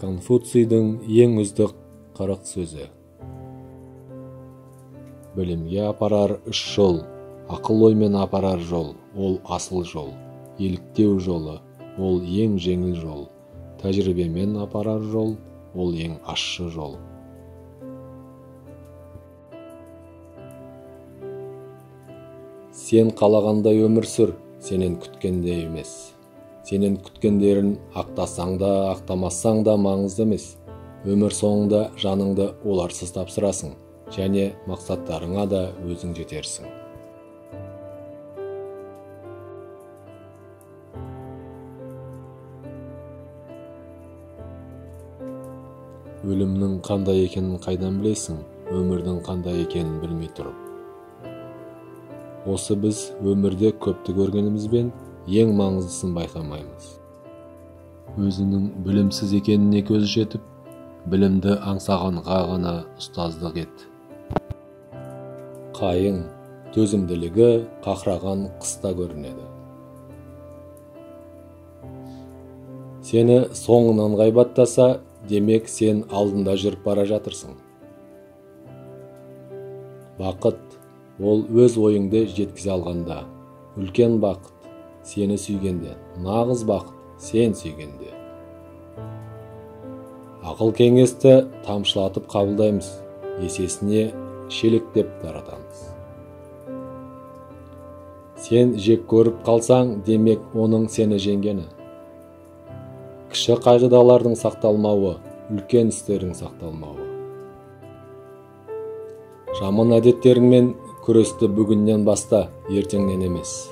Конфуцийдің ең үздік 40 сөзі. Білімге апарар үш жол, ақыл оймен апарар жол, ол асыл жол. Еліктеу жолы, ол ең жеңіл жол. Тәжірибемен апарар жол, ол ең ащы жол. Сен қалағандай өмір сүр, сенен күткенде емес. Сенен күткендерін ақтасаң да, ақтамасаң да маңызды емес. Өмір соңында жаныңды оларсыз тапсырасың, және мақсаттарыңа да өзің жетерсің. Өлімнің қандай екенін қайдан білесің, өмірдің қандай екенін білмей тұрып. Осы біз өмірде көпті көргенімізбен ең маңыздысын байқамаймыз. Өзінің білімсіз екеніне көзі жетіп, білімді аңсағанға ғана ұстаздық ет. Қайың, төзімділігі қақыраған қыста көрінеді. Сені соңынан ғайбаттаса, демек сен алдында жүріп бара жатырсың. Бақыт, ол өз ойыңды жеткізе алғанда. Үлкен бақыт, сені сүйгенде. Нағыз бақыт, сен сүйгенде. Ақыл кеңесті тамшылатып қабылдаймыз, есесіне шелектеп таратамыз. Сен жек көріп қалсаң, демек оның сені жеңгені. Кіші қағидалардың сақталмауы, үлкен істердің сақталмауы. Жаман әдеттеріңмен күресті бүгіннен баста, ертеңнен емес.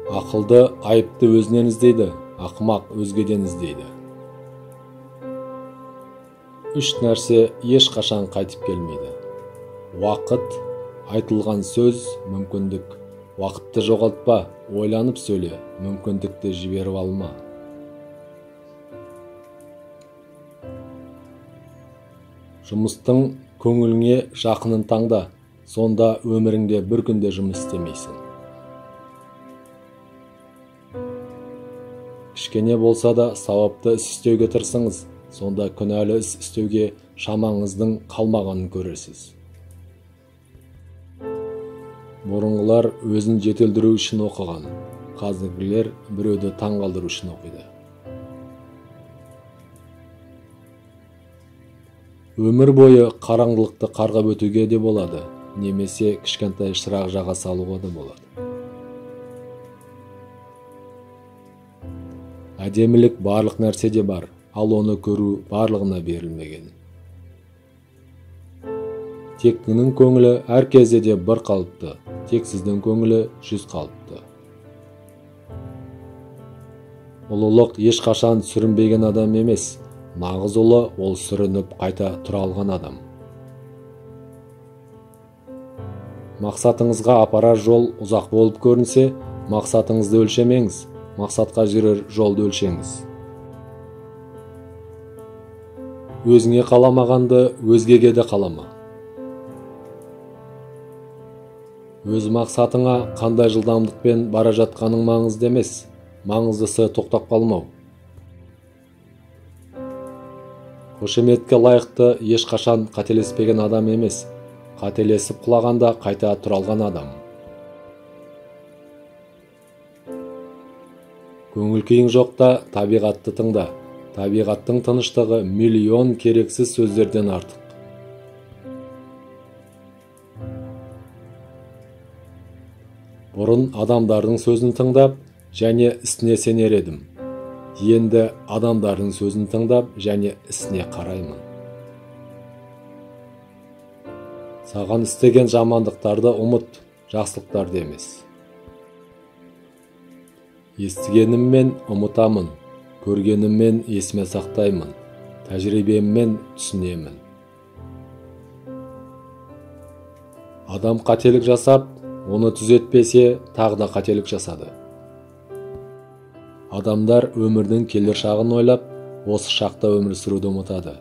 Ақылды айыпты өзінен іздейді, ақымақ өзгеден іздейді. Үш нәрсе ешқашан қайтып келмейді. Уақыт, айтылған сөз, мүмкіндік. Уақытты жоғалтпа, ойланып сөйле, мүмкіндікті жіберіп алма. Жұмыстың көңіліңе жақынын таңда, сонда өміріңде бір күнде жұмыс істемейсің. Кішкене болса да сауапты іс істеуге тырысыңыз, сонда күнәлі іс істеуге шамаңыздың қалмағанын көресіз. Бұрынғылар өзін жетілдіру үшін оқыған, қазіргілер біреуді таңғалдыру үшін оқиды. Өмір бойы қараңғылықты қарғап өтуге де болады, немесе кішкентай шырақ жаға салуға да болады. Әдемілік барлық нәрседе бар, ал оны көру барлығына берілмеген. Тектінің көңілі әр кезде де бір қалыпты, тексіздің көңілі 100 қалыпты. Ұлылық ешқашан сүрінбеген адам емес, нағыз ұлы ол сүрініп қайта тұра алған адам. Мақсатыңызға апарар жол ұзақ болып көрінсе, мақсатыңызды өлшемеңіз, мақсатқа жүрер жолды өлшеңіз. Өзіңе қаламағанды өзгеге де қалама. Өз мақсатыңа қандай жылдамдықпен бара жатқаның маңызды емес, маңыздысы тоқтап қалмау. Қошеметке лайықты ешқашан қателеспеген адам емес, қателесіп құлағанда қайта тұра алған адам. Көңіл күйің жоқта табиғатты тыңда. Табиғаттың тыныштығы миллион керексіз сөздерден артық. Бұрын адамдардың сөзін тыңдап, және ісіне сенер едім. Енді адамдардың сөзін тыңдап, және ісіне қараймын. Саған істеген жамандықтарды ұмыт, жақсылықтарды емес. Естігеніммен ұмытамын, көргеніммен есіме сақтаймын, тәжірибеммен түсінемін. Адам қателік жасап, оны түзетпесе, тағы да қателік жасады. Адамдар өмірдің келер шағын ойлап, осы шақта өмір сүруді ұмытады.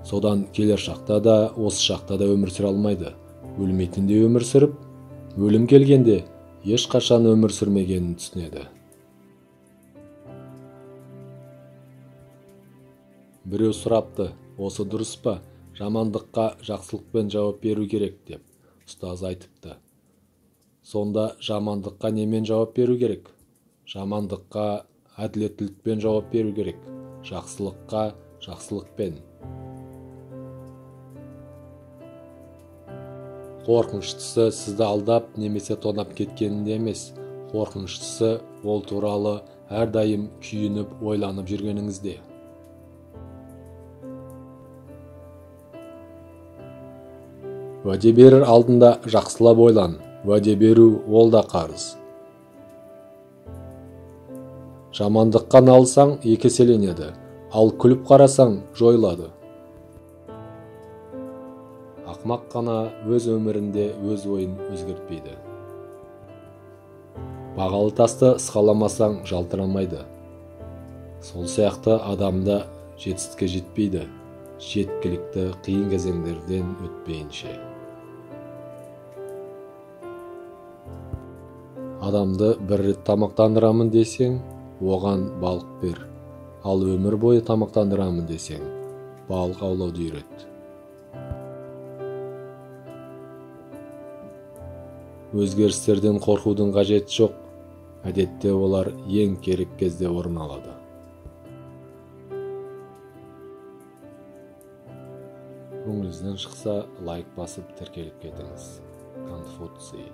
Содан келер шақта да, осы шақта да өмір сүре алмайды. Өлмейтінде өмір сүріп, өлім келгенде ешқашан өмір сүрмегенін түсінеді. Бирөө сурапты, осы дұрыс па? Жамандыққа жақсылықпен жауап беру керек деп. Ұстаз айтыпты. Сонда жамандыққа немен жауап беру керек? Жамандыққа әділеттілікпен жауап беру керек. Жақсылыққа жақсылықпен. Қорқыныштысы сізді алдап немесе тонап кеткенінде емес, қорқыныштысы ол туралы әрдайым күйініп, ойланып жүргеніңізде. Уәде берер алдында жақсылап ойлан. Уәде беру ол да қарыз. Жамандыққа налсаң екеселенеді, ал күліп қарасаң жойылады. Ақмақ қана өз өмірінде өз ойын өзгертпейді. Бағалы тасты сықаламасаң жалтырамайды. Сол сияқты адамда жетістікке жетпейді, жеткілікті қиын кезеңдерден өтпейінше. Адамды бір рет тамақтандырамын десең, оған балық бер. Ал өмір бойы тамақтандырамын десең, балық аулауды үйрет. Өзгерістерден қорқудың қажеті жоқ. Әдетте олар ең керек кезде орын алады. Көңіліңізден шықса, лайк басып тіркеліп кетіңіз. Конфуций.